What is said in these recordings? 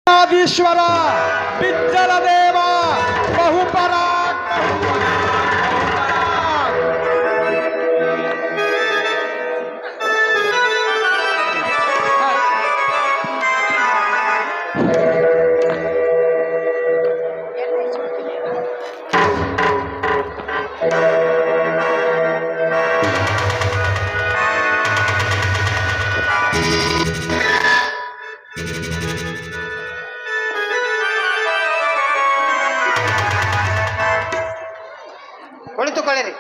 ಈಶ್ವರ ಬಿಜ್ಜಲ ದೇವ ಬಹುಪರಾಕ್ ಕುಳಿತುಕೊಳ್ಳಿರಿ.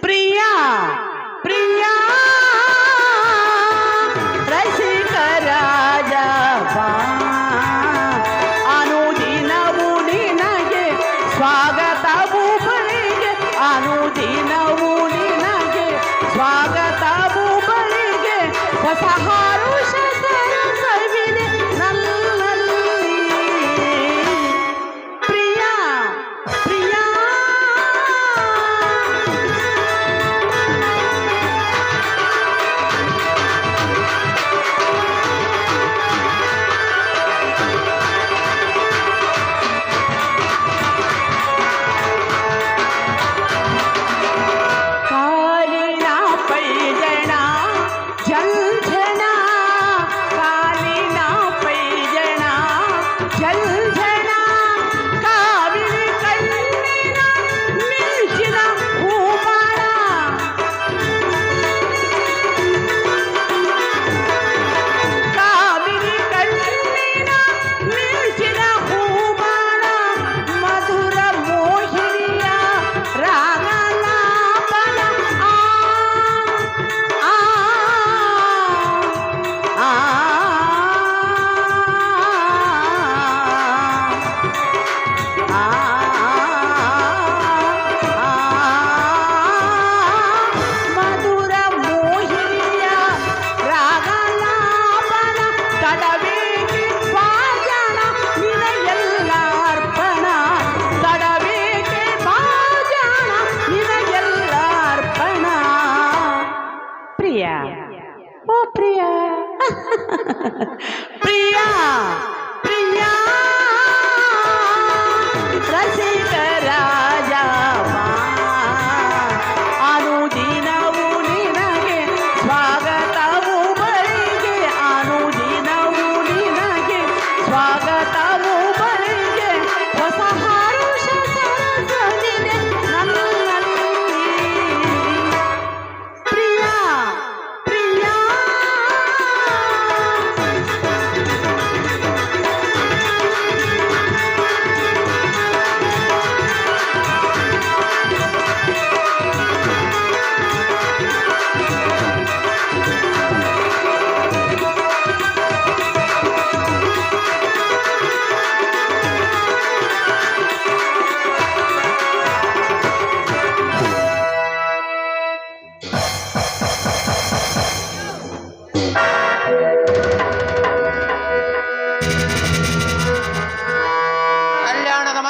ಪ್ರಿಯಾ ಪ್ರಿಯಾ ರಸಿಕ ರಾಜ ಅನುದಿನವು ನಿನಗೆ ಸ್ವಾಗತವು ಬಳಿಗೆ ಅನುದಿನವು ನಿನಗೆ ಸ್ವಾಗತವು ಬಳಿಗೆ ಹೊಸ ಹಾರುಷ ಸರಸವಿದೆ ನನ್ನಲ್ಲಿ ಪ್ರಿಯಾ ಪ್ರಿಯಾ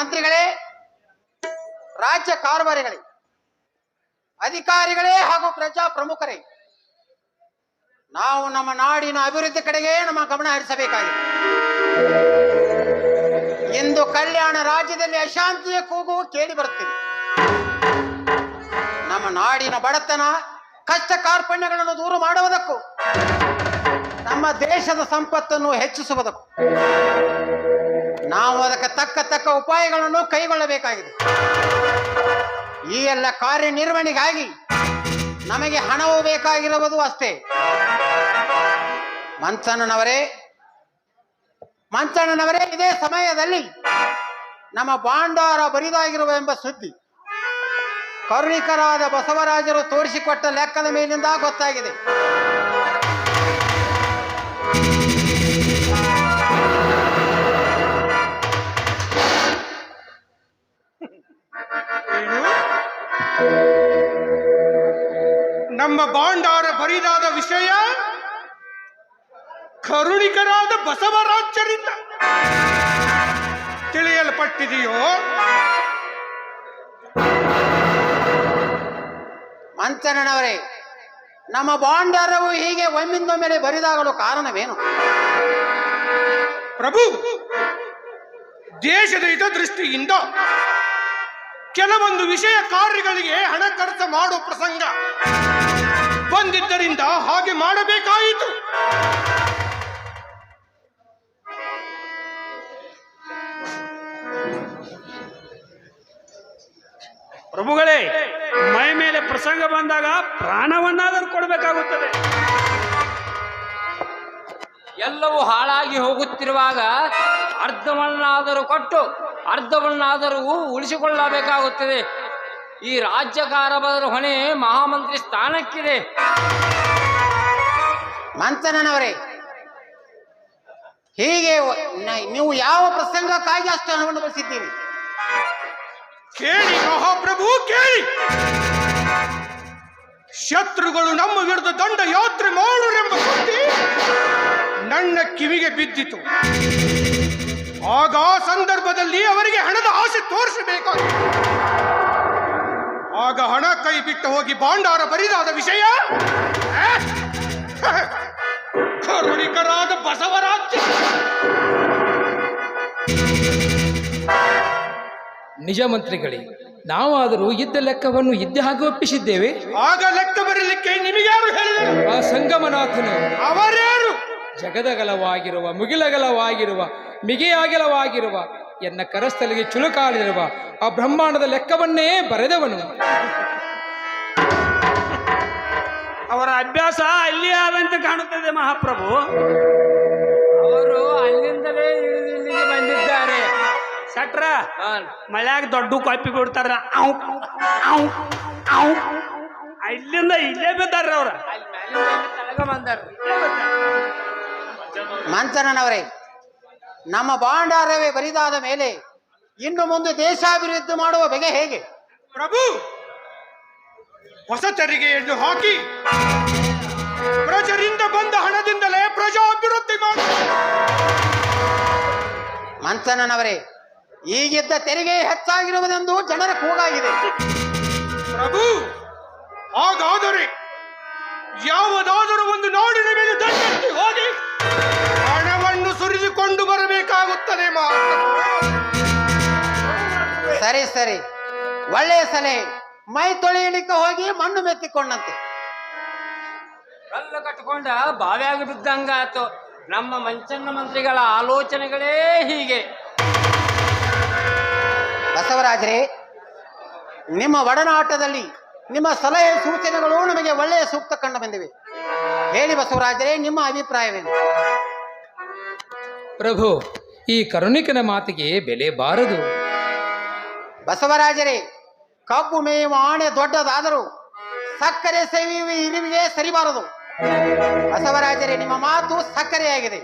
ಮಂತ್ರಿಗಳೇ, ರಾಜ್ಯ ಕಾರಭಾರಿಗಳೇ, ಅಧಿಕಾರಿಗಳೇ ಹಾಗೂ ಪ್ರಜಾ ಪ್ರಮುಖರೇ, ನಾವು ನಮ್ಮ ನಾಡಿನ ಅಭಿವೃದ್ಧಿ ಕಡೆಗೆ ನಮ್ಮ ಗಮನ ಹರಿಸಬೇಕಾಗಿದೆ. ಇಂದು ಕಲ್ಯಾಣ ರಾಜ್ಯದಲ್ಲಿ ಅಶಾಂತಿಯ ಕೂಗು ಕೇಳಿ ಬರುತ್ತಿದೆ. ನಮ್ಮ ನಾಡಿನ ಬಡತನ, ಕಷ್ಟ ಕಾರ್ಪಣ್ಯಗಳನ್ನು ದೂರ ಮಾಡುವುದಕ್ಕೂ ನಮ್ಮ ದೇಶದ ಸಂಪತ್ತನ್ನು ಹೆಚ್ಚಿಸುವುದಕ್ಕೂ ನಾವು ಅದಕ್ಕೆ ತಕ್ಕ ಉಪಾಯಗಳನ್ನು ಕೈಗೊಳ್ಳಬೇಕಾಗಿದೆ. ಈ ಎಲ್ಲ ಕಾರ್ಯನಿರ್ವಹಣೆಗಾಗಿ ನಮಗೆ ಹಣವು ಬೇಕಾಗಿರುವುದು ಅಷ್ಟೇ. ಮಂಚಣ್ಣನವರೇ, ಇದೇ ಸಮಯದಲ್ಲಿ ನಮ್ಮ ಭಾಂಡಾರ ಬರಿದಾಗಿರುವ ಎಂಬ ಸುದ್ದಿ ಕರುಣಿಕರಾದ ಬಸವರಾಜರು ತೋರಿಸಿಕೊಟ್ಟ ಲೆಕ್ಕದ ಮೇಲಿಂದ ಗೊತ್ತಾಗಿದೆ. ನಮ್ಮ ಭಾಂಡಾರ ಬರಿದಾದ ವಿಷಯ ಕರುಣಿಕರಾದ ಬಸವರಾಜರಿಂದ ತಿಳಿಯಲ್ಪಟ್ಟಿದೆಯೋ? ಮಂಚಣ್ಣನವರೇ, ನಮ್ಮ ಭಾಂಡಾರವು ಹೀಗೆ ಒಮ್ಮಿಂದೊಮ್ಮೆಲೆ ಬರಿದಾಗಲು ಕಾರಣವೇನು? ಪ್ರಭು, ದೇಶದ ಹಿತದೃಷ್ಟಿಯಿಂದ ಕೆಲವೊಂದು ವಿಷಯ ಕಾರ್ಯಗಳಿಗೆ ಹಣ ಖರ್ಚು ಮಾಡುವ ಪ್ರಸಂಗ ಬಂದಿದ್ದರಿಂದ ಹಾಗೆ ಮಾಡಬೇಕಾಯಿತು. ಪ್ರಭುಗಳೇ, ಮೈ ಮೇಲೆ ಪ್ರಸಂಗ ಬಂದಾಗ ಪ್ರಾಣವನ್ನಾದರೂ ಕೊಡಬೇಕಾಗುತ್ತದೆ. ಎಲ್ಲವೂ ಹಾಳಾಗಿ ಹೋಗುತ್ತಿರುವಾಗ ಅರ್ಧವನ್ನಾದರೂ ಕೊಟ್ಟು ಅರ್ಧವನ್ನಾದರೂ ಉಳಿಸಿಕೊಳ್ಳಬೇಕಾಗುತ್ತದೆ. ಈ ರಾಜ್ಯ ಕಾರಭಾರದ ಹೊಣೆ ಮಹಾಮಂತ್ರಿ ಸ್ಥಾನಕ್ಕಿದೆ. ಮಂಚಣ್ಣನವರೇ, ಹೀಗೆ ನೀವು ಯಾವ ಪ್ರಸಂಗಕ್ಕಾಗಿ ಅಷ್ಟು ಹಣವನ್ನು ಬಳಸಿದ್ದೀರಿ? ಕೇಳಿ ಮಹಾಪ್ರಭು, ಕೇಳಿ. ಶತ್ರುಗಳು ನಮ್ಮ ವಿರುದ್ಧ ದಂಡ ಯಾತ್ರೆ ಮಾಡುರೆಂಬ ಸುದ್ದಿ ನನ್ನ ಕಿವಿಗೆ ಬಿದ್ದಿತು. ಆಗ ಆ ಸಂದರ್ಭದಲ್ಲಿ ಅವರಿಗೆ ಹಣದ ಆಸೆ ತೋರಿಸಬೇಕಾಗಿತ್ತು. ಆಗ ಹಣ ಕೈ ಬಿಟ್ಟು ಹೋಗಿ ಭಾಂಡಾರ ಬರಿದಾದ ವಿಷಯ ಕರುಣಿಕರಾದ ಬಸವರಾಜ. ನಿಜ ಮಂತ್ರಿಗಳೇ, ನಾವಾದರೂ ಇದ್ದ ಲೆಕ್ಕವನ್ನು ಇದ್ದ ಹಾಗೆ ಒಪ್ಪಿಸಿದ್ದೇವೆ. ಆಗ ಲೆಕ್ಕ ಬರಲಿಕ್ಕೆ ನಿಮಗ್ಯಾರು ಹೇಳಿದರು? ಆ ಸಂಗಮನಾಥನು. ಅವರ್ಯಾರು? ಜಗದಗಲವಾಗಿರುವ, ಮುಗಿಲಗಲವಾಗಿರುವ, ಮಿಗಿಯಾಗಲವಾಗಿರುವ, ಎನ್ನ ಕರಸ್ಥಲಿಗೆ ಚುಳುಕಾಲಿರುವ ಆ ಬ್ರಹ್ಮಾಂಡದ ಲೆಕ್ಕವನ್ನೇ ಬರೆದವನು. ಅವರ ಅಭ್ಯಾಸ ಅಲ್ಲಿ ಆದಂತೆ ಕಾಣುತ್ತದೆ ಮಹಾಪ್ರಭು. ಅವರು ಅಲ್ಲಿಂದಲೇ ಇಲ್ಲಿಗೆ ಬಂದಿದ್ದಾರೆ. ಸಟ್ರ ಮಳ್ಯಾಗ ದೊಡ್ಡ ಕಾಪಿ ಬಿಡ್ತಾರ, ಇಲ್ಲಿಂದ ಇಲ್ಲೇ ಬಿದ್ದಾರ ಅವ್ರ. ಮಂಚಣ್ಣನವರೇ, ನಮ್ಮ ಭಾಂಡಾರವೇ ಬರಿದಾದ ಮೇಲೆ ಇನ್ನು ಮುಂದೆ ದೇಶಾಭಿವೃದ್ಧಿ ಮಾಡುವ ಬಗೆ ಹೇಗೆ? ಪ್ರಭು, ಹೊಸ ತೆರಿಗೆಯನ್ನು ಹಾಕಿ ಪ್ರಜರಿಂದ ಬಂದ ಹಣದಿಂದಲೇ ಪ್ರಜಾಭಿವೃದ್ಧಿ ಮಾಡಿ. ಮಂಚಣ್ಣನವರೇ, ಈಗಿದ್ದ ತೆರಿಗೆ ಹೆಚ್ಚಾಗಿರುವುದೆಂದು ಜನರ ಕೂಗಾಗಿದೆ. ಪ್ರಭು, ಹಾಗಾದರೆ ಯಾವುದಾದರೂ ಒಂದು ನಾಡಿನ ಮೇಲೆ ದಂಡೆತ್ತಿ ಹೋಗಿ ಹಣವನ್ನು ಸುರಿದುಕೊಂಡು ಬರಬೇಕಾಗುತ್ತದೆ. ಸರಿ, ಒಳ್ಳೆಯ ಸಲಹೆ. ಮೈ ತೊಳೆಯಲಿಕ್ಕೆ ಹೋಗಿ ಮಣ್ಣು ಮೆತ್ತಿಕೊಂಡಂತೆ. ಕಲ್ಲು ಕಟ್ಟಿಕೊಂಡ ಬಾವಿಯಾಗಿ ಬಿದ್ದಂಗಾತು. ನಮ್ಮ ಮಂಚಣ್ಣ ಮಂತ್ರಿಗಳ ಆಲೋಚನೆಗಳೇ ಹೀಗೆ. ಬಸವರಾಜರೇ, ನಿಮ್ಮ ಒಡನಾಟದಲ್ಲಿ ನಿಮ್ಮ ಸಲಹೆ ಸೂಚನೆಗಳು ನಮಗೆ ಒಳ್ಳೆಯ ಸೂಕ್ತ ಕಂಡು ಬಂದಿವೆ. ಹೇಳಿ ಬಸವರಾಜರೇ, ನಿಮ್ಮ ಅಭಿಪ್ರಾಯವೇನು? ಪ್ರಭು, ಈ ಕರುಣಿಕನ ಮಾತಿಗೆ ಬೆಲೆ ಬಾರದು. ಬಸವರಾಜರೇ, ಕಬ್ಬು ಮೇಯುವ ಆಣೆ ದೊಡ್ಡದಾದರೂ ಸಕ್ಕರೆ ಸೇವಿಯುವ ಇರುವಿಗೆ ಸರಿಬಾರದು. ಬಸವರಾಜರೇ, ನಿಮ್ಮ ಮಾತು ಸಕ್ಕರೆಯಾಗಿದೆ,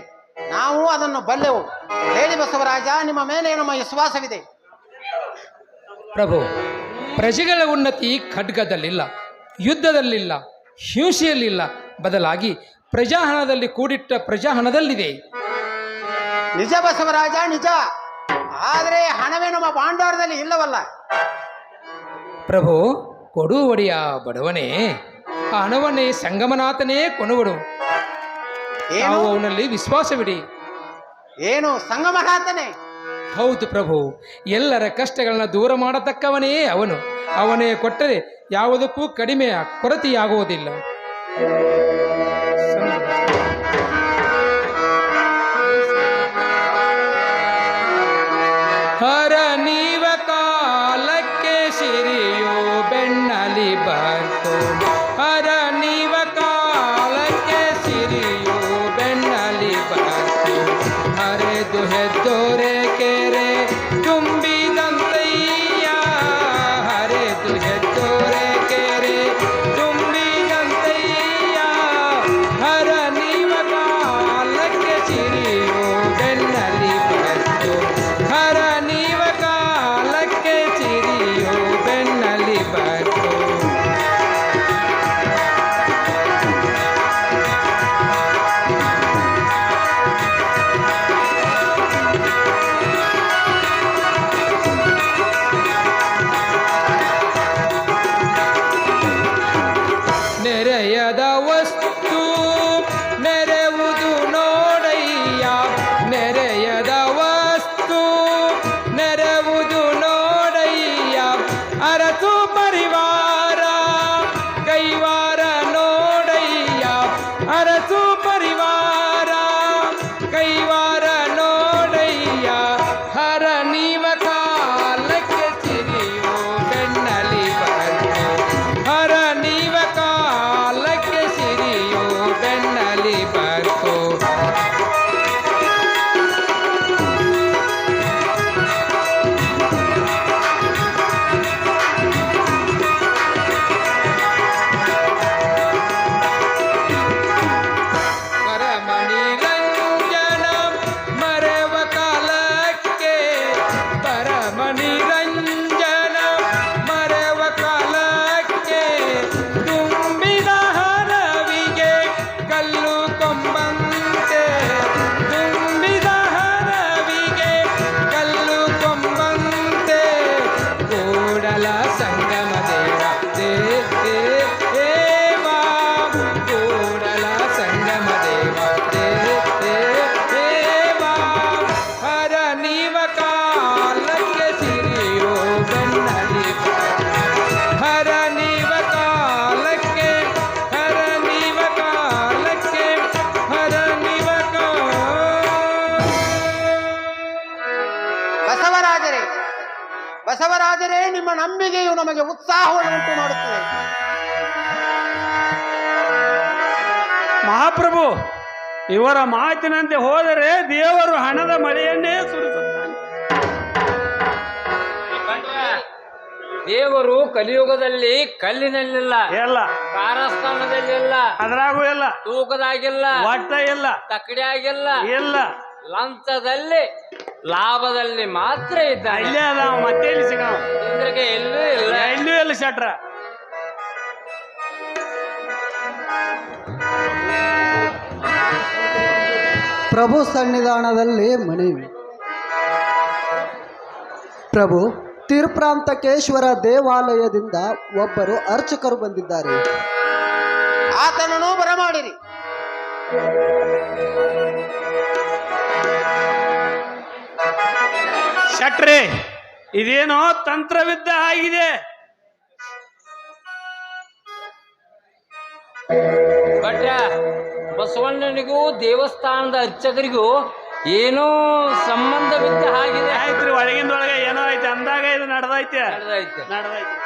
ನಾವು ಅದನ್ನು ಬಲ್ಲೆವು. ಹೇಳಿ ಬಸವರಾಜ, ನಿಮ್ಮ ಮೇಲೆ ನಮ್ಮ ವಿಶ್ವಾಸವಿದೆ. ಪ್ರಭು, ಪ್ರಜೆಗಳ ಉನ್ನತಿ ಖಡ್ಗದಲ್ಲಿಲ್ಲ, ಯುದ್ಧದಲ್ಲಿಲ್ಲ, ಹಿಂಸೆಯಲ್ಲಿಲ್ಲ, ಬದಲಾಗಿ ಪ್ರಜಾಹಣದಲ್ಲಿ ಕೂಡಿಟ್ಟ ಪ್ರಜಾಹಣದಲ್ಲಿದೆ. ನಿಜ ಬಸವರಾಜ, ನಿಜ. ಆದರೆ ಹಣವೇ ನಮ್ಮ ಭಾಂಡಾರದಲ್ಲಿ ಇಲ್ಲವಲ್ಲ. ಪ್ರಭು, ಕೊಡು ಒಡೆಯ ಬಡವನೇ, ಆ ಹಣವನ್ನೇ ಸಂಗಮನಾಥನೇ ಕೊನುವಡು. ಏನು ನಾವು ಅವನಲ್ಲಿ ವಿಶ್ವಾಸವಿಡಿ. ಏನು ಸಂಗಮನಾಥನೇ? ಹೌದು ಪ್ರಭು, ಎಲ್ಲರ ಕಷ್ಟಗಳನ್ನ ದೂರ ಮಾಡತಕ್ಕವನೇ ಅವನು. ಅವನೇ ಕೊಟ್ಟರೆ ಯಾವುದಕ್ಕೂ ಕಡಿಮೆ ಕೊರತೆಯಾಗುವುದಿಲ್ಲ. ಹರ ನೀವ ಕಾಲಕ್ಕೆ ಸಿರಿಯೋ ಬೆನ್ನಲಿ ಬರ್ತು. ಹರ ನೀವ ಕಾಲಕ್ಕೆ ಸಿರಿಯೋ ಬೆನ್ನಲಿ ಬರ್ತು. ಹರಿದು ಹೆದ್ದೋರೆ ಕೆರೆ ತುಂಬಿದಂತಯ್ಯ. ಹರಿದು ಹೆದ್ದೋರೆ ಕೆರೆ ತುಂಬಿದಂತಯ್ಯ. ಹರ ನೀವ ಕಾಲಕ್ಕೆ ಸಿರಿಯೋ ಬೆನ್ನಲಿ ಬರ್ತು. ಹರ ನೀವ ಕಾಲಕ್ಕೆ ಸಿರಿಯೋ ಬೆನ್ನಲಿ ಬರ್ತು. ನೆರೆಯದ ವಸ್ತು ನೆರೆವುದು ನೋಡಯ್ಯ. ನೆರೆಯದ ವಸ್ತು ನೆರೆವುದು ನೋಡಯ್ಯ. ಅರಸು ಪರಿವಾರ ಕೈವಾರ ನೋಡಯ್ಯ. ಅರಸು ಪರಿವಾರ ಕೈವಾರ ನೋಡಯ್ಯ. ಹರ ನೀವ ಕಾಲಕ್ಕೆ ಸಿರಿಯೋ ಬೆನ್ನಲಿ ಬರ್ತು. ಹರ ನೀವ ಕಾಲಕ್ಕೆ ಸಿರಿಯೋ ಬೆನ್ನಲಿ ಬರ್ತು. ಪರಮಣಿ ರಂಜನ ಮರೆವ ಕಾಲಕ್ಕೆ. ಪರಮಣಿ ರಂಜನ ಮರೆವ ಕಾಲಕ್ಕೆ. ತುಂಬಿದ ಹರವಿಗೆ ಕಲ್ಲು ಕೊಂಬಂತೆ. ತುಂಬಿದ ಹರವಿಗೆ ಕಲ್ಲು ಕೊಂಬಂತೆ. ಕೂಡಲ ಸಂಗಮ ದೇವ ದೇವ. ಕೂಡಲ ಸಂಗಮ ದೇವ ದೇವ. ಹರ ನೀವ ಕಾಲಕ್ಕೆ ಸಿರಿಯೋ ಬೆನ್ನಲಿ ಬರ್ತು. ಹರ ನೀವ ಕಾಲಕ್ಕೆ. ಹರ ನೀವ ಕಾಲಕ್ಕೆ. ಹರ ನೀವ ಬಸವರಾಜರೇ, ಬಸವರಾಜರೇ, ನಿಮ್ಮ ನಂಬಿಕೆಯು ನಮಗೆ ಉತ್ಸಾಹವನ್ನು ಉಂಟು ಮಾಡುತ್ತದೆ. ಮಹಾಪ್ರಭು, ಇವರ ಮಾತಿನಂತೆ ಹೋದರೆ ದೇವರು ಹಣದ ಮಳೆಯನ್ನೇ ಸುರಿಸುತ್ತಾನೆ. ದೇವರು ಕಲಿಯುಗದಲ್ಲಿ ಕಲ್ಲಿನಲ್ಲಿಲ್ಲ, ಎಲ್ಲ ಕಾರಸ್ಥಾನದಲ್ಲಿ ಇಲ್ಲ, ಅದ್ರಾಗೂ ಎಲ್ಲ, ತೂಕದಾಗಿಲ್ಲ, ಒಟ್ಟ ಇಲ್ಲ, ತಕ್ಕಡಿಯಾಗಿಲ್ಲ, ಇಲ್ಲ, ಲಂಚದಲ್ಲಿ ಲಾಭದಲ್ಲಿ ಮಾತ್ರ ಇದ್ದಾನೆ. ಇಲ್ಲೇ ಅದ ಮತ್ತೆ ಇಲ್ಲಿ ಸಿಗವ, ಇದ್ರಿಗೆ ಎಲ್ಲೂ ಇಲ್ಲ. ಎಲ್ಲೂ ಇಲ್ಲ ಶಟ್ರ. ಪ್ರಭು ಸನ್ನಿಧಾನದಲ್ಲಿ ಮನವಿ. ಪ್ರಭು, ತೀರ್ಥಪ್ರಾಂತಕೇಶ್ವರ ದೇವಾಲಯದಿಂದ ಒಬ್ಬರು ಅರ್ಚಕರು ಬಂದಿದ್ದಾರೆ. ಆತನನ್ನು ಬರಮಾಡಿರಿ. ಶಟ್ರೆ, ಇದೇನೋ ತಂತ್ರವಿದ್ದ ಆಗಿದೆ. ಭಟ್ರ, ಬಸವಣ್ಣನಿಗೂ ದೇವಸ್ಥಾನದ ಅರ್ಚಕರಿಗೂ ಏನೋ ಸಂಬಂಧವಿದ್ದ ಹಾಗಿದೆ. ಆಯ್ತ್ರಿ, ಒಳಗಿಂದೊಳಗೆ ಏನೋ ಐತೆ ಅಂದಾಗ ಇದು ನಡೆದೈತೆ. ನಡೆದೈತೆ. ನಡೆದೈತೆ.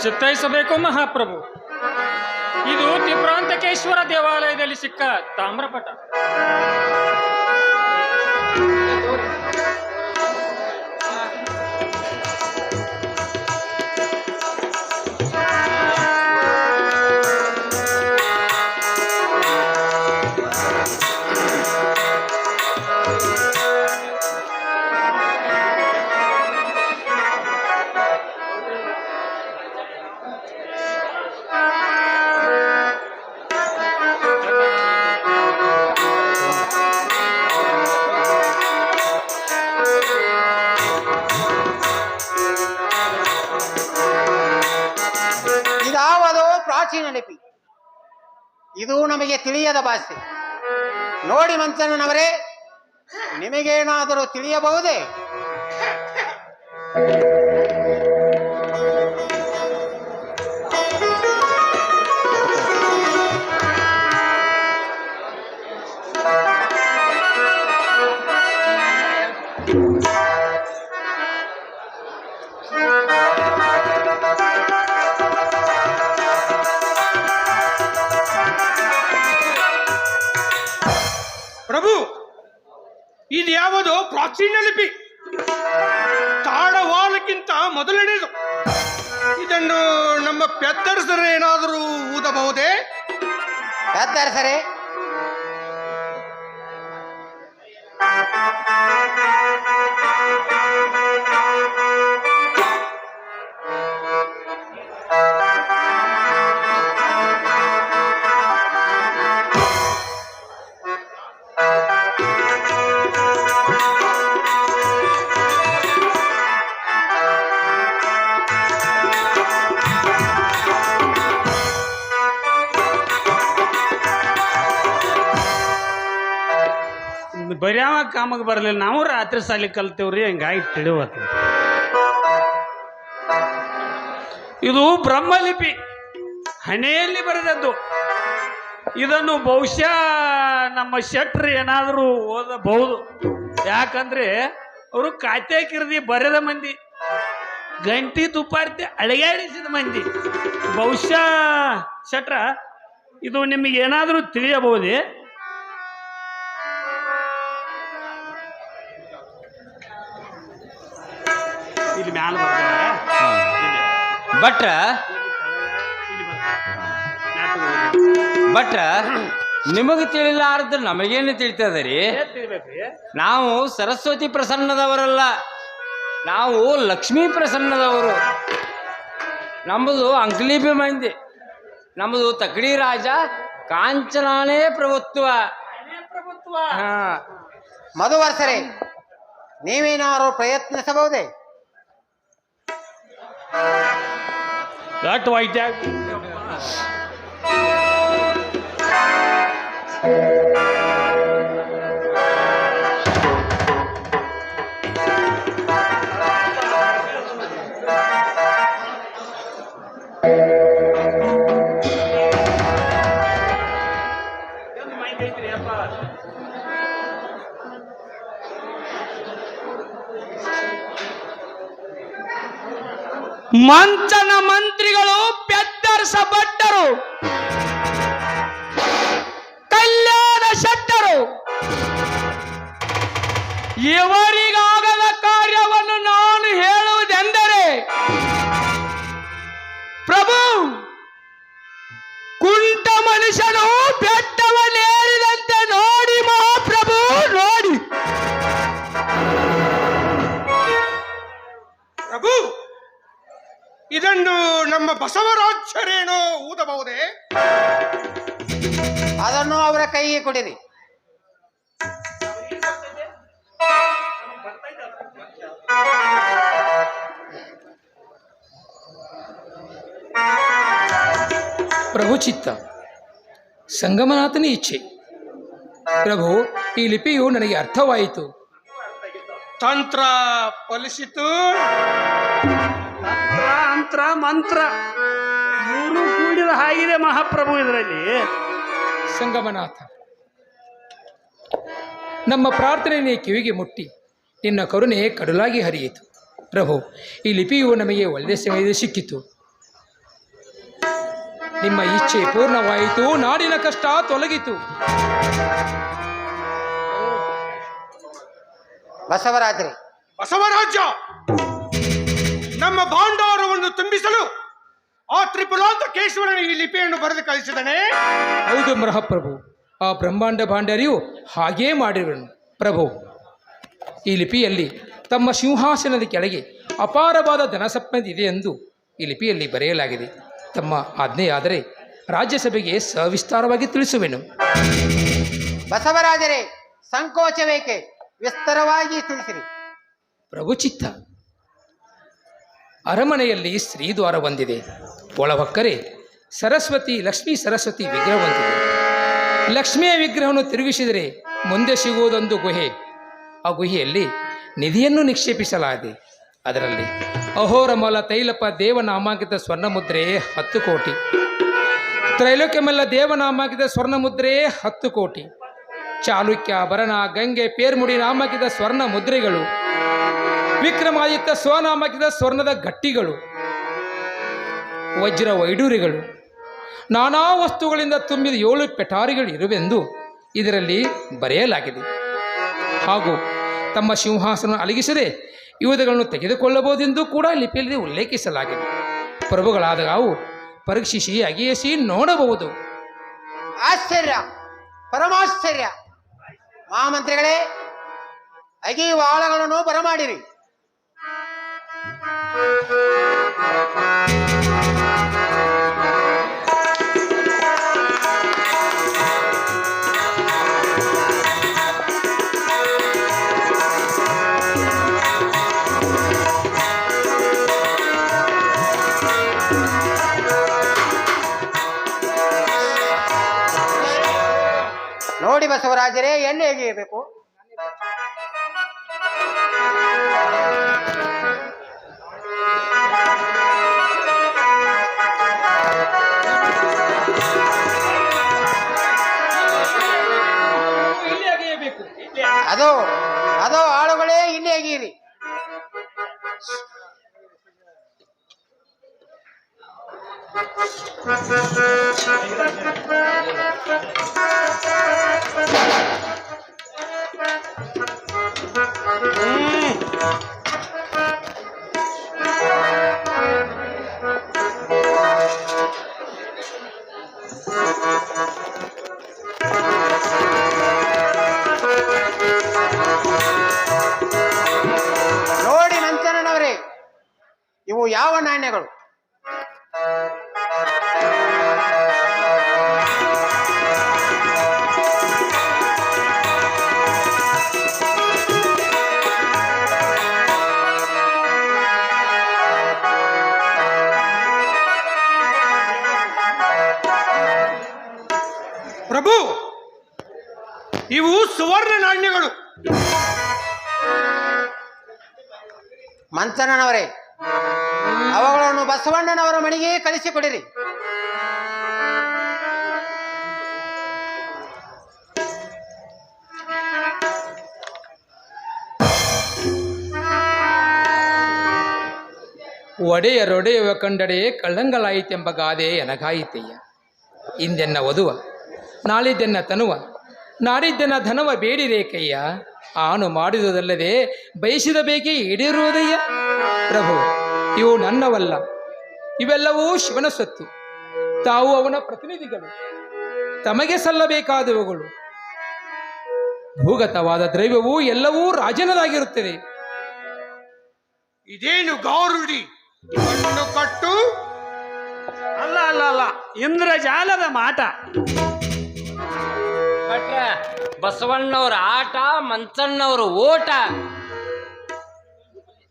ಚಿತ್ತೈಸಬೇಕು ಮಹಾಪ್ರಭು. ಇದು ತ್ರಿಪ್ರಾಂತಕೇಶ್ವರ ದೇವಾಲಯದಲ್ಲಿ ಸಿಕ್ಕ ತಾಮ್ರಪಟ. ಪ್ರಾಚೀನ ಲಿಪಿ. ಇದು ನಮಗೆ ತಿಳಿಯದ ಭಾಷೆ. ನೋಡಿ ಮಂಚಣ್ಣನವರೇ, ನಿಮಗೇನಾದರೂ ತಿಳಿಯಬಹುದೇ? ಪ್ರಭು, ಇದು ಯಾವುದೋ ಪ್ರಾಚೀನ ಲಿಪಿ, ತಾಳವಾಲಕ್ಕಿಂತ ಮೊದಲನೇದು. ಇದನ್ನು ನಮ್ಮ ಪೆದ್ದರಸರು ಏನಾದರೂ ಓದಬಹುದೇ? ಸರಿ, ಬರ್ಯಾವ ಕಾಮಗೆ ಬರಲಿಲ್ಲ. ನಾವು ರಾತ್ರಿ ಸಾಲಿ ಕಲ್ತೇವ್ರಿ, ಹಂಗಾಗಿ ತಿಳಿವತ್ತ. ಇದು ಬ್ರಹ್ಮಲಿಪಿ, ಹಣೆಯಲ್ಲಿ ಬರೆದದ್ದು. ಇದನ್ನು ಬಹುಶಃ ನಮ್ಮ ಶೆಟ್ರು ಏನಾದರೂ ಓದಬಹುದು. ಯಾಕಂದ್ರೆ ಅವರು ಕಾತೆ ಕಿರ್ದಿ ಬರೆದ ಮಂದಿ, ಗಂಟಿ ತುಪ್ಪಾರ್ತಿ ಅಳಗಾಡಿಸಿದ ಮಂದಿ. ಬಹುಶಃ ಶೆಟ್ರ, ಇದು ನಿಮಗೆ ಏನಾದರೂ ತಿಳಿಯಬಹುದೇ? ಇಲ್ಲಿ ಮ್ಯಾಲ ಭಟ್ರ ಭಟ್ರ, ನಿಮಗೆ ತಿಳಿಲಾರ್ದು ನಮಗೇನು ತಿಳಿತದ ರೀ? ನಾವು ಸರಸ್ವತಿ ಪ್ರಸನ್ನದವರಲ್ಲ, ನಾವು ಲಕ್ಷ್ಮೀ ಪ್ರಸನ್ನದವರು. ನಮ್ಮದು ಅಂಕಲಿಪಿ ಮಂದಿ, ನಮ್ಮದು ತಕಡಿ ರಾಜ, ಕಾಂಚನಾನೇ ಪ್ರಭುತ್ವ. ಹಾ, ಮಧುವರ್ಸರೇ, ನೀವೇನಾದ್ರು ಪ್ರಯತ್ನಿಸಬಹುದೇ? ಕಟ್ ವೈಟ್ ಮಂಚನ ಮಂತ್ರಿಗಳು, ಪೆದ್ದರ್ಸ ಭಟ್ಟರು, ಕಲ್ಯಾಣ ಶೆಟ್ಟರು, ಇವರಿಗಾಗದ ಕಾರ್ಯವನ್ನು ನಾನು ಹೇಳುವುದೆಂದರೆ, ಪ್ರಭು, ಕುಂಟ ಮನುಷ್ಯನು ಬೆಟ್ಟವನ್ನೇರಿದಂತೆ ನೋಡಿ ಮಹಾಪ್ರಭು, ನೋಡಿ. ಪ್ರಭು, ಇದನ್ನು ನಮ್ಮ ಬಸವರಾಜ್ಯರೇನೋ ಊದಬಹುದೇ? ಅದನ್ನು ಅವರ ಕೈಗೆ ಕೊಡಿರಿ. ಪ್ರಭು ಚಿತ್ತ, ಸಂಗಮನಾಥನ ಇಚ್ಛೆ. ಪ್ರಭು, ಈ ಲಿಪಿಯು ನನಗೆ ಅರ್ಥವಾಯಿತು. ತಂತ್ರ ಫಲಿಸಿತು. ಮಂತ್ರ ಮಂತ್ರ ಮೂರು ಕೂಡಿದ ಹಾಗಿದೆ ಮಹಾಪ್ರಭು ಇದರಲ್ಲಿ. ಸಂಗಮನಾಥ, ನಮ್ಮ ಪ್ರಾರ್ಥನೆ ಕಿವಿಗೆ ಮುಟ್ಟಿ ನಿನ್ನ ಕರುಣೆ ಕಡಲಾಗಿ ಹರಿಯಿತು. ಪ್ರಭು, ಈ ಲಿಪಿಯು ನಮಗೆ ಒಳ್ಳೆಯ ಸಮಯದಲ್ಲಿ ಸಿಕ್ಕಿತು. ನಿಮ್ಮ ಇಚ್ಛೆ ಪೂರ್ಣವಾಯಿತು, ನಾಡಿನ ಕಷ್ಟ ತೊಲಗಿತು. ಬಸವರಾಜರೇ, ಬಸವರಾಜ್ಯ ನಮ್ಮ ಭಾಂಡಾರವನ್ನು ತುಂಬಿಸಲು ಆ ತ್ರಿಪುಲಾಂತ ಕೇಶವರನು ಈ ಲಿಪಿಯನ್ನು ಬರೆದು ಕಳಿಸಿದನೆ. ಹೌದು ಮಹಾಪ್ರಭು, ಆ ಬ್ರಹ್ಮಾಂಡ ಭಾಂಡಾರಿಯು ಹಾಗೇ ಮಾಡಿರುವನು. ಪ್ರಭು, ಈ ಲಿಪಿಯಲ್ಲಿ ತಮ್ಮ ಸಿಂಹಾಸನದ ಕೆಳಗೆ ಅಪಾರವಾದ ಧನಸಂಪತ್ತು ಇದೆ ಎಂದು ಈ ಲಿಪಿಯಲ್ಲಿ ಬರೆಯಲಾಗಿದೆ. ತಮ್ಮ ಆಜ್ಞೆಯಾದರೆ ರಾಜ್ಯಸಭೆಗೆ ಸವಿಸ್ತಾರವಾಗಿ ತಿಳಿಸುವೆನು. ಬಸವರಾಜರೇ, ಸಂಕೋಚವೇಕೆ, ವಿಸ್ತಾರವಾಗಿ ತಿಳಿಸಿರಿ. ಪ್ರಭು ಚಿತ್ತ, ಅರಮನೆಯಲ್ಲಿ ಶ್ರೀದ್ವಾರ ಹೊಂದಿದೆ. ಒಳಹೊಕ್ಕರೆ ಲಕ್ಷ್ಮೀ ಸರಸ್ವತಿ ವಿಗ್ರಹ ಹೊಂದಿದೆ. ಲಕ್ಷ್ಮಿಯ ವಿಗ್ರಹವನ್ನು ತಿರುಗಿಸಿದರೆ ಮುಂದೆ ಸಿಗುವುದೊಂದು ಗುಹೆ. ಆ ಗುಹೆಯಲ್ಲಿ ನಿಧಿಯನ್ನು ನಿಕ್ಷೇಪಿಸಲಾಗಿದೆ. ಅದರಲ್ಲಿ ಅಹೋರಮಲ ತೈಲಪ ದೇವನಾಮಾಂಕಿತ ಸ್ವರ್ಣ ಮುದ್ರೆ 10 ಕೋಟಿ, ತ್ರೈಲೋಕ್ಯಮಲ್ಲ ದೇವನಾಮಾಂಕಿತ ಸ್ವರ್ಣ ಮುದ್ರೆ 10 ಕೋಟಿ, ಚಾಲುಕ್ಯ, ಭರಣ, ಗಂಗೆ, ಪೇರ್ಮುಡಿ ನಾಮಾಂಕಿತ ಸ್ವರ್ಣ ಮುದ್ರೆಗಳು, ವಿಕ್ರಮಾದಿತ್ಯ ಸ್ವನಾಮಾಂಕಿತ ಸ್ವರ್ಣದ ಗಟ್ಟಿಗಳು, ವಜ್ರ ವೈಡೂರಿಗಳು, ನಾನಾ ವಸ್ತುಗಳಿಂದ ತುಂಬಿದ 7 ಪೆಟಾರಿಗಳು ಇರುವೆಂದು ಇದರಲ್ಲಿ ಬರೆಯಲಾಗಿದೆ. ಹಾಗೂ ತಮ್ಮ ಸಿಂಹಾಸನ ಅಲಗಿಸದೆ ಇವುಗಳನ್ನು ತೆಗೆದುಕೊಳ್ಳಬಹುದೆಂದು ಕೂಡ ಲಿಪಿಯಲ್ಲಿ ಉಲ್ಲೇಖಿಸಲಾಗಿದೆ. ಪ್ರಭುಗಳಾದ ನಾವು ಪರೀಕ್ಷಿಸಿ ಅಗೆಯಿಸಿ ನೋಡಬಹುದು. ಆಶ್ಚರ್ಯ, ಪರಮಾಶ್ಚರ್ಯ. ಮಹಾಮಂತ್ರಿಗಳೇ, ಅಗೆಯುವ ಆಳಗಳನ್ನು ಬರಮಾಡಿರಿ. ನೋಡಿ ಬಸವರಾಜರೇ, ಎಲ್ಲಿ ಅಗೆಯಬೇಕು? ಅದು ಆಳುಗಳೇ, ಇಲ್ಲಿ ಅಗೆಯಿರಿ. ನೋಡಿ ಮಂಚನನವರೇ, ಇವು ಯಾವ ನಾಣ್ಯಗಳು? ಪ್ರಭು, ಇವು ಸುವರ್ಣ ನಾಣ್ಯಗಳು. ಮಂಚನನವರೇ, ಅವುಗಳನ್ನು ಬಸವಣ್ಣನವರ ಮನೆಗೆ ಕಳಿಸಿಕೊಡಿರಿ. ಒಡೆಯರೊಡೆಯುವ ಕಂಡಡೆ ಕಳ್ಳಂಗಲಾಯಿತೆಂಬ ಗಾದೆ ಎನಗಾಯಿತೆಯ. ಇಂದೆನ್ನ ವಧುವ, ನಾಳಿದ್ದೆನ್ನ ತನುವ, ನಾಡಿದ್ದೆನ್ನ ಧನವ ಬೇಡಿರೇಕಯ್ಯ. ಆನು ಮಾಡಿದುದಲ್ಲದೆ ಬಯಸಿದ ಬೇಕೆ ಈಡೇರುವುದಯ್ಯ. ಪ್ರಭು, ಇವು ನನ್ನವಲ್ಲ, ಇವೆಲ್ಲವೂ ಶಿವನ ಸೊತ್ತು. ತಾವು ಅವನ ಪ್ರತಿನಿಧಿಗಳು, ತಮಗೆ ಸಲ್ಲಬೇಕಾದವುಗಳು. ಭೂಗತವಾದ ದ್ರವ್ಯವು ಎಲ್ಲವೂ ರಾಜನದಾಗಿರುತ್ತದೆ. ಇದೇನು ಗಾರುಡಿ? ಕಣ್ಣು ಕಟ್ಟು. ಅಲ್ಲ ಅಲ್ಲ ಅಲ್ಲ, ಇಂದ್ರಜಾಲದ ಮಾಟ. ಭಟ್ರ, ಬಸವಣ್ಣವ್ರ ಆಟ, ಮಂಚಣ್ಣವ್ರ ಓಟ.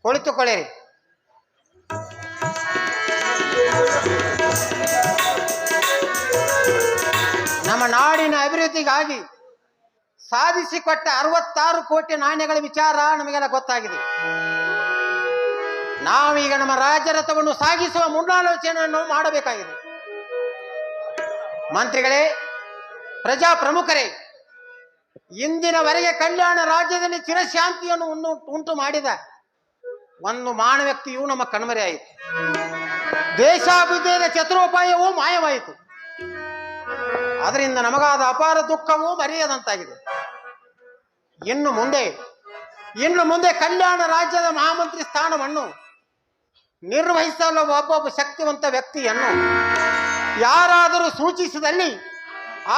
ಕುಳಿತುಕೊಳ್ಳಿರಿ. ನಮ್ಮ ನಾಡಿನ ಅಭಿವೃದ್ಧಿಗಾಗಿ ಸಾಧಿಸಿಕೊಟ್ಟ 66 ಕೋಟಿ ನಾಣ್ಯಗಳ ವಿಚಾರ ನಮಗೆಲ್ಲ ಗೊತ್ತಾಗಿದೆ. ನಾವೀಗ ನಮ್ಮ ರಾಜ್ಯರಥವನ್ನು ಸಾಗಿಸುವ ಮುಂದಾಲೋಚನೆಯನ್ನು ಮಾಡಬೇಕಾಗಿದೆ. ಮಂತ್ರಿಗಳೇ, ಪ್ರಜಾ ಪ್ರಮುಖರೇ, ಇಂದಿನವರೆಗೆ ಕಲ್ಯಾಣ ರಾಜ್ಯದಲ್ಲಿ ಚಿರಶಾಂತಿಯನ್ನು ಉಂಟು ಮಾಡಿದ ಒಂದು ಮಾನವ್ಯಕ್ತಿಯು ನಮ್ಮ ಕಣ್ಮರೆಯಾಯಿತು. ದೇಶಾಭಿವೃದ್ಧಿಯ ಚತುರೋಪಾಯವೂ ಮಾಯವಾಯಿತು. ಅದರಿಂದ ನಮಗಾದ ಅಪಾರ ದುಃಖವೂ ಮರೆಯದಂತಾಗಿದೆ. ಇನ್ನು ಮುಂದೆ ಕಲ್ಯಾಣ ರಾಜ್ಯದ ಮಹಾಮಂತ್ರಿ ಸ್ಥಾನವನ್ನು ನಿರ್ವಹಿಸಲು ಒಬ್ಬೊಬ್ಬ ಶಕ್ತಿವಂತ ವ್ಯಕ್ತಿಯನ್ನು ಯಾರಾದರೂ ಸೂಚಿಸಿದಲ್ಲಿ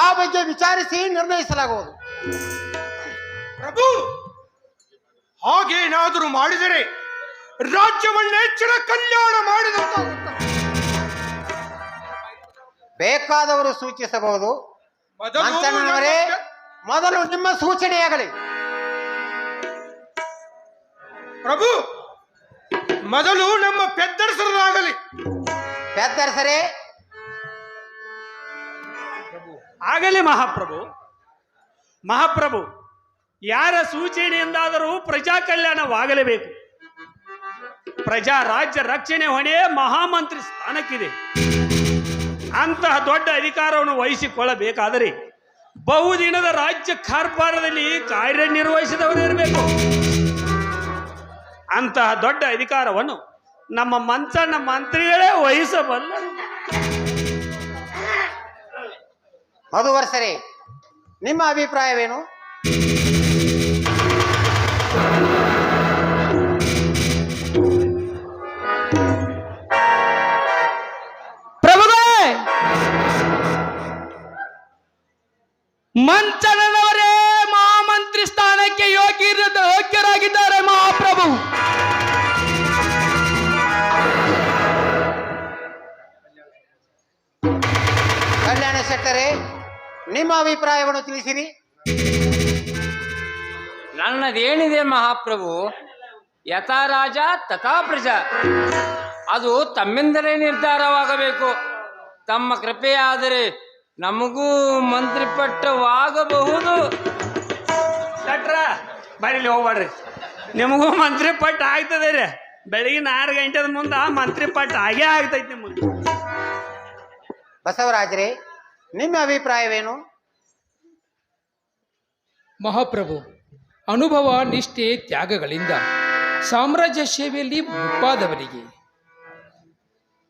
ಆ ಬಗ್ಗೆ ವಿಚಾರಿಸಿ ನಿರ್ಣಯಿಸಲಾಗುವುದು. ಪ್ರಭು, ಹಾಗೇನಾದರೂ ಮಾಡಿದರೆ ರಾಜ್ಯವನ್ನೇ ಚಿರ ಕಲ್ಯಾಣ ಮಾಡಿದಂತಾಗುತ್ತದೆ. ಬೇಕಾದವರು ಸೂಚಿಸಬಹುದು. ಮಂಚಣ್ಣನವರೇ, ಮೊದಲು ನಿಮ್ಮ ಸೂಚನೆಯಾಗಲಿ. ಪ್ರಭು, ಮೊದಲು ನಮ್ಮ ಪೆದ್ದರಸರಾಗಲಿ. ಪೆದ್ದರಸರೇ, ಆಗಲಿ ಮಹಾಪ್ರಭು. ಮಹಾಪ್ರಭು, ಯಾರ ಸೂಚನೆಯಿಂದಾದರೂ ಪ್ರಜಾ ಕಲ್ಯಾಣವಾಗಲೇಬೇಕು. ಪ್ರಜಾ ರಾಜ್ಯ ರಕ್ಷಣೆ ಹೊಣೆ ಮಹಾಮಂತ್ರಿ ಸ್ಥಾನಕ್ಕಿದೆ. ಅಂತಹ ದೊಡ್ಡ ಅಧಿಕಾರವನ್ನು ವಹಿಸಿಕೊಳ್ಳಬೇಕಾದರೆ ಬಹುದಿನದ ರಾಜ್ಯ ಕಾರ್ಭಾರದಲ್ಲಿ ಕಾರ್ಯನಿರ್ವಹಿಸಿದವರಿರಬೇಕು. ಅಂತಹ ದೊಡ್ಡ ಅಧಿಕಾರವನ್ನು ನಮ್ಮ ಮಂಚಣ್ಣ ಮಂತ್ರಿಗಳೇ ವಹಿಸಬಲ್ಲರು. ಮಧುವರ್ಷರೇ, ನಿಮ್ಮ ಅಭಿಪ್ರಾಯವೇನು? ಪ್ರಭುಗಳೇ, ಮಂಚನವರೇ ಮಹಾಮಂತ್ರಿ ಸ್ಥಾನಕ್ಕೆ ಯೋಗ್ಯರಾಗಿದ್ದಾರೆ ಮಹಾಪ್ರಭು. ಕಲ್ಯಾಣ ಶೆಟ್ಟರೇ, ನಿಮ್ಮ ಅಭಿಪ್ರಾಯವನ್ನು ತಿಳಿಸಿರಿ. ನನ್ನದೇನಿದೆ ಮಹಾಪ್ರಭು, ಯಥಾ ರಾಜ ತಥಾ ಪ್ರಜಾ. ಅದು ತಮ್ಮಿಂದಲೇ ನಿರ್ಧಾರವಾಗಬೇಕು. ತಮ್ಮ ಕೃಪೆಯಾದರೆ ನಮಗೂ ಮಂತ್ರಿ ಪಟ್ಟವಾಗಬಹುದು. ಡಾಕ್ಟ್ರ ಬರೀಲಿ ಹೋಗ್ಬೇಡ್ರಿ, ನಿಮಗೂ ಮಂತ್ರಿ ಪಟ್ಟ ಆಗ್ತದೆ ರೀ. ಬೆಳಗಿನ 6 ಗಂಟೆದ ಮುಂದೆ ಮಂತ್ರಿ ಪಟ್ಟ ಆಗೇ ಆಗ್ತೈತಿ ನಿಮಗೆ. ಬಸವರಾಜರೇ, ನಿಮ್ಮ ಅಭಿಪ್ರಾಯವೇನು? ಮಹಾಪ್ರಭು, ಅನುಭವ, ನಿಷ್ಠೆ, ತ್ಯಾಗಗಳಿಂದ ಸಾಮ್ರಾಜ್ಯ ಸೇವೆಯಲ್ಲಿ ಮುಪ್ಪಾದವರಿಗೆ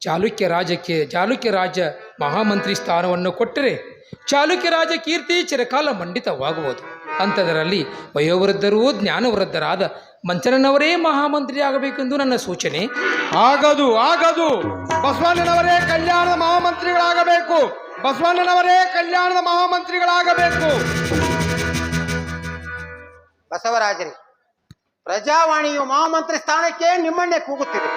ಚಾಲುಕ್ಯ ರಾಜ ಮಹಾಮಂತ್ರಿ ಸ್ಥಾನವನ್ನು ಕೊಟ್ಟರೆ ಚಾಲುಕ್ಯ ರಾಜ ಕೀರ್ತಿ ಚಿರಕಾಲ ಮಂಡಿತವಾಗುವುದು. ಅಂಥದರಲ್ಲಿ ವಯೋವೃದ್ಧರೂ ಜ್ಞಾನವೃದ್ಧರಾದ ಮಂಚನವರೇ ಮಹಾಮಂತ್ರಿ ಆಗಬೇಕೆಂದು ನನ್ನ ಸೂಚನೆ. ಆಗದು ಆಗದು, ಬಸವಣ್ಣನವರೇ ಕಲ್ಯಾಣದ ಮಹಾಮಂತ್ರಿಗಳಾಗಬೇಕು. ಬಸವಣ್ಣನವರೇ ಕಲ್ಯಾಣದ ಮಹಾಮಂತ್ರಿಗಳಾಗಬೇಕು. ಬಸವರಾಜರೇ, ಪ್ರಜಾವಾಣಿಯು ಮಹಾಮಂತ್ರಿ ಸ್ಥಾನಕ್ಕೆ ನಿಮ್ಮನ್ನೇ ಕೂಗುತ್ತಿದೆ.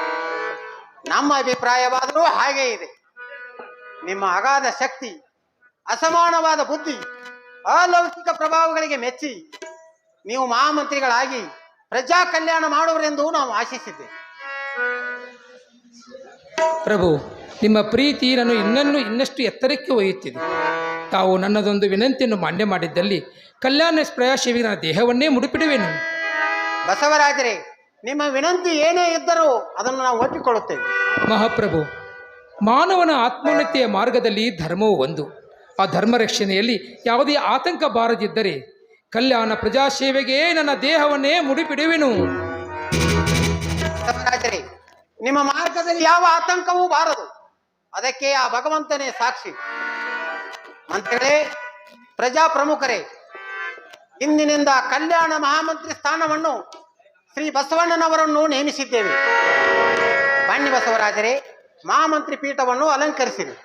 ನಮ್ಮ ಅಭಿಪ್ರಾಯವಾದರೂ ಹಾಗೇ ಇದೆ. ನಿಮ್ಮ ಅಗಾಧ ಶಕ್ತಿ, ಅಸಮಾನವಾದ ಬುದ್ಧಿ, ಅಲೌಕಿಕ ಪ್ರಭಾವಗಳಿಗೆ ಮೆಚ್ಚಿ ನೀವು ಮಹಾಮಂತ್ರಿಗಳಾಗಿ ಪ್ರಜಾ ಕಲ್ಯಾಣ ಮಾಡುವರೆಂದು ನಾವು ಆಶಿಸಿದ್ದೇವೆ. ಪ್ರಭು, ನಿಮ್ಮ ಪ್ರೀತಿ ನಾನು ಇನ್ನಷ್ಟು ಎತ್ತರಕ್ಕೆ ಒಯ್ಯುತ್ತಿದೆ. ತಾವು ನನ್ನದೊಂದು ವಿನಂತಿಯನ್ನು ಮಾನ್ಯ ಮಾಡಿದ್ದಲ್ಲಿ ಕಲ್ಯಾಣ ಪ್ರಯಾಸೇವಿಗೆ ನನ್ನ ದೇಹವನ್ನೇ ಮುಡುಪಿಡುವೆನು. ಬಸವರಾಜರೇ, ನಿಮ್ಮ ವಿನಂತಿ ಏನೇ ಇದ್ದರೂ ಅದನ್ನು ನಾವು ಒಪ್ಪಿಕೊಳ್ಳುತ್ತೇವೆ. ಮಹಾಪ್ರಭು, ಮಾನವನ ಆತ್ಮೋನ್ನತಿಯ ಮಾರ್ಗದಲ್ಲಿ ಧರ್ಮವು ಒಂದು. ಆ ಧರ್ಮ ರಕ್ಷಣೆಯಲ್ಲಿ ಯಾವುದೇ ಆತಂಕ ಬಾರದಿದ್ದರೆ ಕಲ್ಯಾಣ ಪ್ರಜಾಸೇವೆಗೆ ನನ್ನ ದೇಹವನ್ನೇ ಮುಡಿಪಿಡುವೆನು. ಬಸವರಾಜರೇ, ನಿಮ್ಮ ಮಾರ್ಗದಲ್ಲಿ ಯಾವ ಆತಂಕವೂ ಬಾರದು. ಅದಕ್ಕೆ ಆ ಭಗವಂತನೇ ಸಾಕ್ಷಿ. ಮಂತ್ರಿಗಳೇ, ಪ್ರಜಾ ಪ್ರಮುಖರೇ, ಇಂದಿನಿಂದ ಕಲ್ಯಾಣ ಮಹಾಮಂತ್ರಿ ಸ್ಥಾನವನ್ನು ಶ್ರೀ ಬಸವಣ್ಣನವರನ್ನು ನೇಮಿಸಿದ್ದೇವೆ. ಬನ್ನಿ ಬಸವರಾಜರೇ, ಮಹಾಮಂತ್ರಿ ಪೀಠವನ್ನು ಅಲಂಕರಿಸಿರಿ.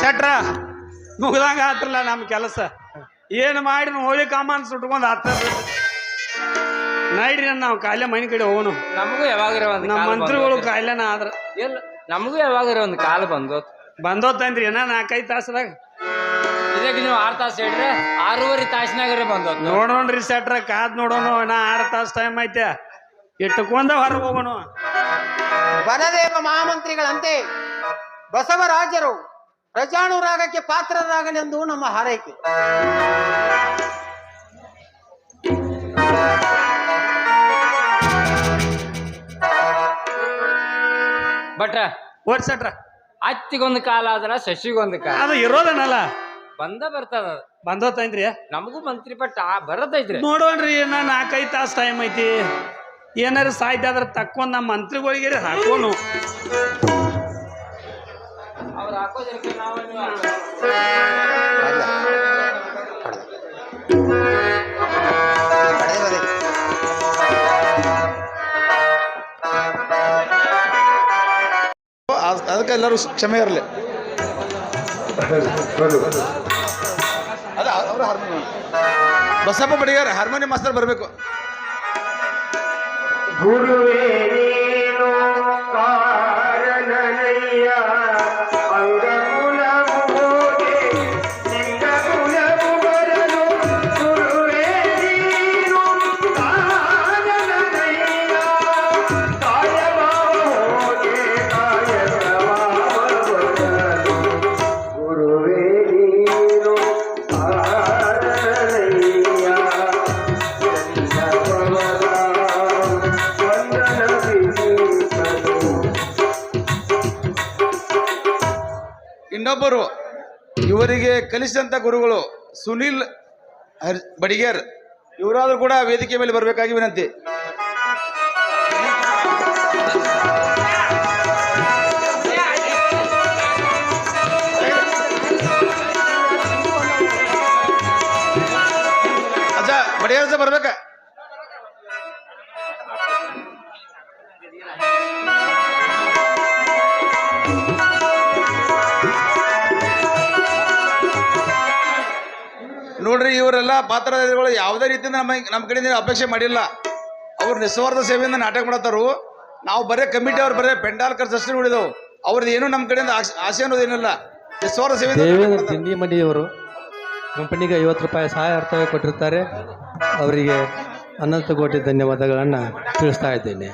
ಶೆಟ್ರ ಮುಗ್ದಂಗ ಆತ್ರಲ್ಲ ನಮ್ಮ ಕೆಲಸ. ಏನು ಮಾಡಿ ಹೋಳಿ ಕಾಮಾನ್ ಸುಟ್ಕೊಂಡು ಆತ ನೈಡ್ರಿ. ನಾವು ಕಾಯಿಲೆ ಮನೆ ಕಡೆ ಹೋಗೋಣ. ನಮಗೂ ಯಾವಾಗಿರೋ ಒಂದು ನಮ್ಮ ಮಂತ್ರಿಗಳು ಕಾಯಿಲೆನ ಆದ್ರ ಇಲ್ಲ, ನಮಗೂ ಯಾವಾಗಿರೋ ಒಂದು ಕಾಲ ಬಂದೋತಂದ್ರಿ. ಏನ 4-5 ತಾಸದಾಗ ಇದಕ್ಕೆ ನೀವು 6 ತಾಸು ಹೇಳ್ರಿ, 6.5 ತಾಸಿನಾಗರೆ ಬಂದೋತ್. ನೋಡೋಣ್ರಿ ಶೆಟ್ರ, ಕಾದ್ ನೋಡೋಣ. 6 ತಾಸು ಟೈಮ್ ಐತೆ, ಇಟ್ಟುಕೊಂಡ ಹೊರಗೆ ಹೋಗೋಣ. ವನದೇವ ಮಹಾಮಂತ್ರಿಗಳಂತೆ ಬಸವರಾಜರು ಪ್ರಜಾನುರಾಗಕ್ಕೆ ಪಾತ್ರರಾಗಲೆಂದು ನಮ್ಮ ಹಾರೈಕೆ. ಬಟ್ ಓಡ್ಸಟ್ರ, ಹತ್ತಿಗೊಂದು ಕಾಲ ಆದ್ರ ಶಶಿಗೊಂದು ಕಾಲ ಅದು ಇರೋದನಲ್ಲ, ಬರ್ತದ. ಬಂದೋತೈನ್ರಿ. ನಮಗೂ ಮಂತ್ರಿ ಪಟ್ಟ ಬರತೈತ್ರಿ. ನೋಡೋಣ್ರಿ, 4-5 ತಾಸು ಟೈಮ್ ಐತಿ. ಏನಾರು ಸಾಧ್ಯ ಆದ್ರೆ ತಕ್ಕೊಂಡು ನಮ್ಮ ಮಂತ್ರಿಗಳಿಗೆ ಹಾಕೋನು. ಅದಕ್ಕೆ ಎಲ್ಲರೂ ಕ್ಷಮೆ ಇರಲಿ. ಅದ ಅವರು ಹಾರ್ಮೋನಿಯಂ ಬಸಪ್ಪ ಬಡಿಗಾರ ಹಾರ್ಮೋನಿಯಂ ಮಾಸ್ತರ್ ಬರಬೇಕು. ಗುರುವೇ ನೀನು ಕಾರಣನಯ್ಯ ಅಂಗಕುಲವು ಹೋಗೆ ನಿನ್ನ ಕುಲವು ಬರಲು. ಗುರುವೇ ನೀನು ಕಾರಣನಯ್ಯ ಕಾಯಭಾವ ಹೋಗೆ ಕಾಯಭಾವ ಬರಲು. ಗುರುವೇ ನೀನು ಕಾರಣನಯ್ಯ ಇನ್ನೊಬ್ಬರು ಇವರಿಗೆ ಕಲಿಸಿದಂಥ ಗುರುಗಳು ಸುನಿಲ್ ಬಡಿಗೇರ್, ಇವರಾದರೂ ಕೂಡ ವೇದಿಕೆ ಮೇಲೆ ಬರಬೇಕಾಗಿ ವಿನಂತಿ. ಅಜ್ಜ ಬಡಿಗೇರ್ ಸಹ ಬರ್ಬೇಕ. ನೋಡ್ರಿ, ಇವರೆಲ್ಲ ಪಾತ್ರಧಾರಿಗಳು ಯಾವುದೇ ರೀತಿಯಿಂದ ನಮ್ಮ ಕಡೆಯಿಂದ ಅಪೇಕ್ಷೆ ಮಾಡಿಲ್ಲ. ಅವ್ರು ನಿಸ್ವಾರ್ಥ ಸೇವೆಯಿಂದ ನಾಟಕ ಮಾಡತ್ತಾರು. ನಾವು ಬರೇ ಕಮಿಟಿ ಅವ್ರು ಬರೇ ಪೆಂಡಾಲ್ ಖರ್ಚು ಉಳಿದವು. ಅವ್ರದ್ದು ಏನು ನಮ್ಮ ಕಡೆಯಿಂದ ಆಸೆ ಅನ್ನೋದೇನಿಲ್ಲ. ನಿಸ್ವಾರ್ಥ ಸೇವೆ. ತಿಂಡಿ ಮಂಡಿಯವರು ಕಂಪನಿಗೆ 50 ರೂಪಾಯಿ ಸಹಾಯ ಅರ್ಥವಾಗಿ ಕೊಟ್ಟಿರ್ತಾರೆ. ಅವರಿಗೆ ಅನಂತ ಕೋಟಿ ಧನ್ಯವಾದಗಳನ್ನು ತಿಳಿಸ್ತಾ ಇದ್ದೇನೆ.